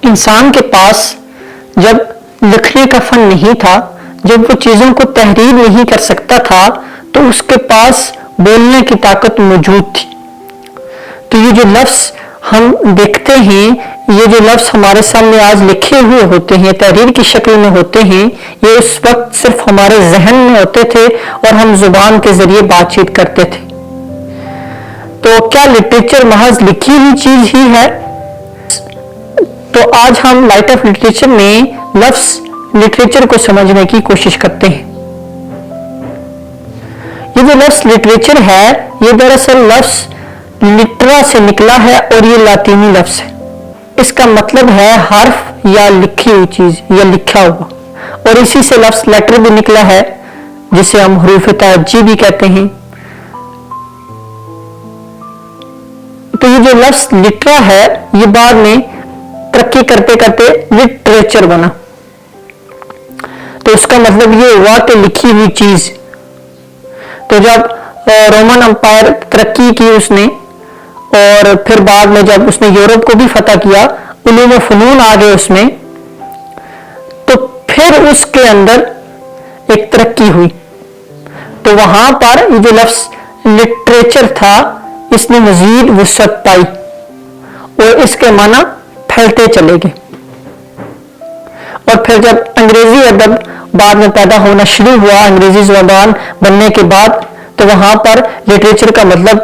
انسان کے پاس جب لکھنے کا فن نہیں تھا، جب وہ چیزوں کو تحریر نہیں کر سکتا تھا، تو اس کے پاس بولنے کی طاقت موجود تھی۔ تو یہ جو لفظ ہم دیکھتے ہیں، یہ جو لفظ ہمارے سامنے آج لکھے ہوئے ہوتے ہیں، تحریر کی شکل میں ہوتے ہیں، یہ اس وقت صرف ہمارے ذہن میں ہوتے تھے اور ہم زبان کے ذریعے بات چیت کرتے تھے۔ تو کیا لٹریچر محض لکھی ہوئی چیز ہی ہے؟ تو آج ہم لائٹ آف لٹریچر میں لفظ لٹریچر کو سمجھنے کی کوشش کرتے ہیں۔ یہ جو لفظ لٹریچر ہے، یہ دراصل لفظ لٹرا سے نکلا ہے اور یہ لاطینی لفظ ہے۔ اس کا مطلب ہے حرف یا لکھی ہوئی چیز یا لکھا ہوا، اور اسی سے لفظ لیٹر بھی نکلا ہے جسے ہم حروف تہجی بھی کہتے ہیں۔ تو یہ جو لفظ لٹرا ہے، یہ بعد میں ترقی کرتے کرتے لٹریچر بنا۔ تو اس کا مطلب یہ ہوا کہ لکھی ہوئی چیز۔ تو جب رومن امپائر ترقی کی اس نے، اور پھر بعد میں جب اس نے یورپ کو بھی فتح کیا، علوم و فنون آ گئے اس میں، تو پھر اس کے اندر ایک ترقی ہوئی۔ تو وہاں پر یہ جو لفظ لٹریچر تھا، اس نے مزید وسعت پائی اور اس کے معنی پھیلتے چلے گئے۔ اور پھر جب انگریزی ادب بعد میں پیدا ہونا شروع ہوا، انگریزی زبان بننے کے بعد، تو وہاں پر لٹریچر کا مطلب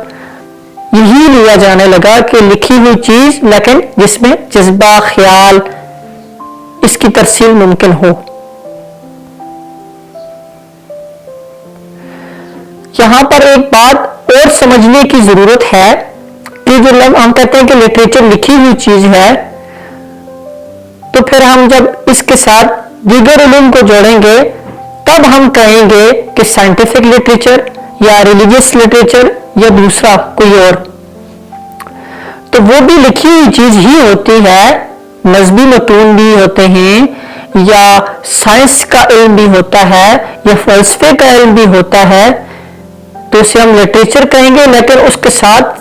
یہی لیا جانے لگا کہ لکھی ہوئی چیز، لیکن جس میں جذبہ، خیال، اس کی ترسیل ممکن ہو۔ یہاں پر ایک بات اور سمجھنے کی ضرورت ہے کہ جو ہم کہتے ہیں کہ لٹریچر لکھی ہوئی چیز ہے، تو پھر ہم جب اس کے ساتھ دیگر علوم کو جوڑیں گے، تب ہم کہیں گے کہ سائنٹیفک لٹریچر یا ریلیجیس لٹریچر یا دوسرا کوئی اور۔ تو وہ بھی لکھی ہوئی چیز ہی ہوتی ہے، مذہبی متون بھی ہوتے ہیں، یا سائنس کا علم بھی ہوتا ہے، یا فلسفے کا علم بھی ہوتا ہے، تو اسے ہم لٹریچر کہیں گے، لیکن اس کے ساتھ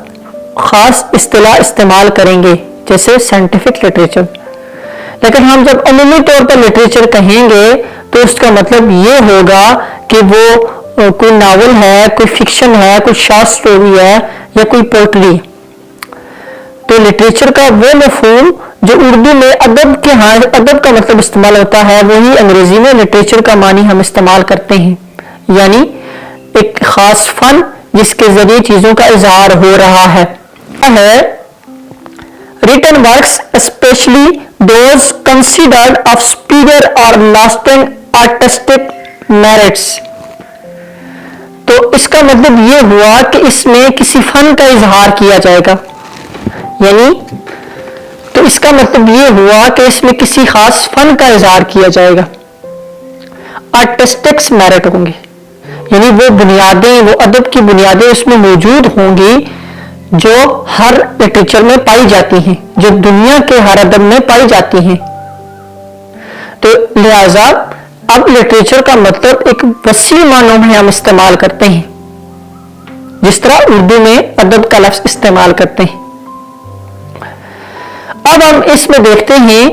خاص اصطلاح استعمال کریں گے جیسے سائنٹیفک لٹریچر۔ لیکن ہم جب عمومی طور پر لٹریچر کہیں گے تو اس کا مطلب یہ ہوگا کہ وہ کوئی ناول ہے، کوئی فکشن ہے، کوئی شارٹ سٹوری ہے، یا کوئی پوئٹری۔ تو لٹریچر کا وہ مفہوم جو اردو میں ادب کا مطلب استعمال ہوتا ہے، وہی انگریزی میں لٹریچر کا معنی ہم استعمال کرتے ہیں، یعنی ایک خاص فن جس کے ذریعے چیزوں کا اظہار ہو رہا ہے۔ Written works, especially those considered of superior or lasting artistic merits. تو اس کا مطلب یہ ہوا کہ اس میں کسی فن کا اظہار کیا جائے گا، یعنی تو اس کا مطلب یہ ہوا کہ اس میں کسی خاص فن کا اظہار کیا جائے گا۔ آرٹسٹکس میرٹ ہوں گے، یعنی وہ بنیادیں، وہ ادب کی بنیادیں اس میں موجود ہوں گی جو ہر لٹریچر میں پائی جاتی ہیں، جو دنیا کے ہر ادب میں پائی جاتی ہیں۔ تو لہذا اب لٹریچر کا مطلب ایک وسیع معنوں میں ہم استعمال کرتے ہیں، جس طرح اردو میں ادب کا لفظ استعمال کرتے ہیں۔ اب ہم اس میں دیکھتے ہیں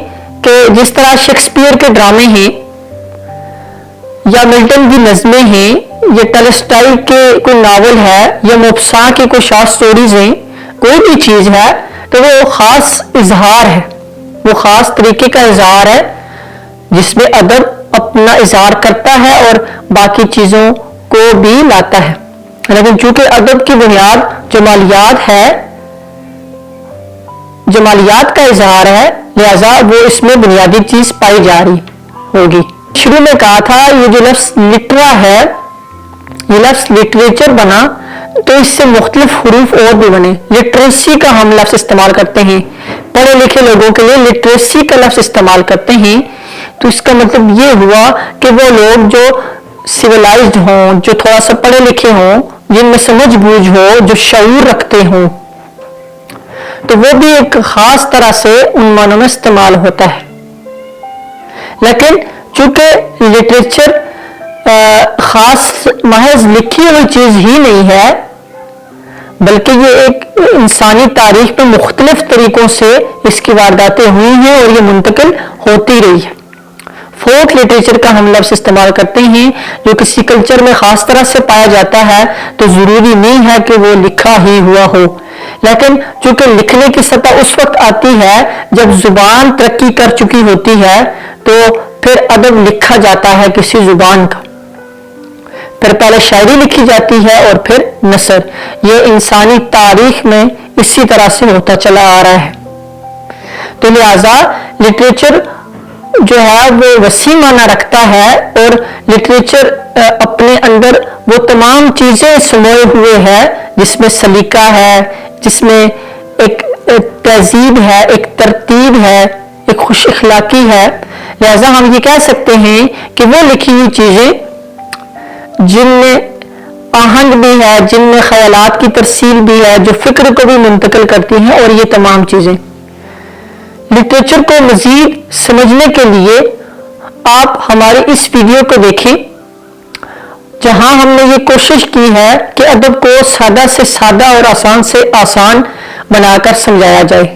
کہ جس طرح شیکسپیئر کے ڈرامے ہیں، یا ملٹن کی نظمیں ہیں، یا ٹالسٹائی کے کوئی ناول ہے، یا موپساں کی کوئی شارٹ سٹوریز ہیں، کوئی بھی چیز ہے، تو وہ خاص اظہار ہے، وہ خاص طریقے کا اظہار ہے جس میں ادب اپنا اظہار کرتا ہے اور باقی چیزوں کو بھی لاتا ہے۔ لیکن چونکہ ادب کی بنیاد جمالیات ہے، جمالیات کا اظہار ہے، لہذا وہ اس میں بنیادی چیز پائی جا رہی ہوگی۔ شروع میں کہا تھا یہ جو لفظ لٹرا ہے، یہ لفظ لٹریچر بنا تو اس سے مختلف حروف اور بھی بنے۔ لٹریسی کا ہم لفظ استعمال کرتے ہیں، پڑھے لکھے لوگوں کے لیے لٹریسی کا لفظ استعمال کرتے ہیں، تو اس کا مطلب یہ ہوا کہ وہ لوگ جو سویلائزڈ ہوں، جو تھوڑا سا پڑھے لکھے ہوں، جن میں سمجھ بوجھ ہو، جو شعور رکھتے ہوں، تو وہ بھی ایک خاص طرح سے ان معنوں میں استعمال ہوتا ہے۔ لیکن چونکہ لٹریچر خاص محض لکھی ہوئی چیز ہی نہیں ہے، بلکہ یہ ایک انسانی تاریخ میں مختلف طریقوں سے اس کی وارداتیں ہوئی ہیں اور یہ منتقل ہوتی رہی ہے۔ فوک لٹریچر کا ہم لفظ استعمال کرتے ہیں جو کسی کلچر میں خاص طرح سے پایا جاتا ہے تو ضروری نہیں ہے کہ وہ لکھا ہی ہوا ہو، لیکن چونکہ لکھنے کی سطح اس وقت آتی ہے جب زبان ترقی کر چکی ہوتی ہے تو پھر ادب لکھا جاتا ہے کسی زبان کا، پھر پہلے شاعری لکھی جاتی ہے اور پھر نثر۔ یہ انسانی تاریخ میں اسی طرح سے ہوتا چلا آ رہا ہے۔ تو لہذا لٹریچر جو ہے وہ وسیع معنی رکھتا ہے اور لٹریچر اپنے اندر وہ تمام چیزیں سموئے ہوئے ہے جس میں سلیقہ ہے، جس میں ایک تہذیب ہے، ایک ترتیب ہے، ایک خوش اخلاقی ہے۔ لہذا ہم یہ کہہ سکتے ہیں کہ وہ لکھی ہوئی چیزیں جن میں آہنگ بھی ہے، جن میں خیالات کی ترسیل بھی ہے، جو فکر کو بھی منتقل کرتی ہیں، اور یہ تمام چیزیں لٹریچر کو مزید سمجھنے کے لیے آپ ہماری اس ویڈیو کو دیکھیں جہاں ہم نے یہ کوشش کی ہے کہ ادب کو سادہ سے سادہ اور آسان سے آسان بنا کر سمجھایا جائے۔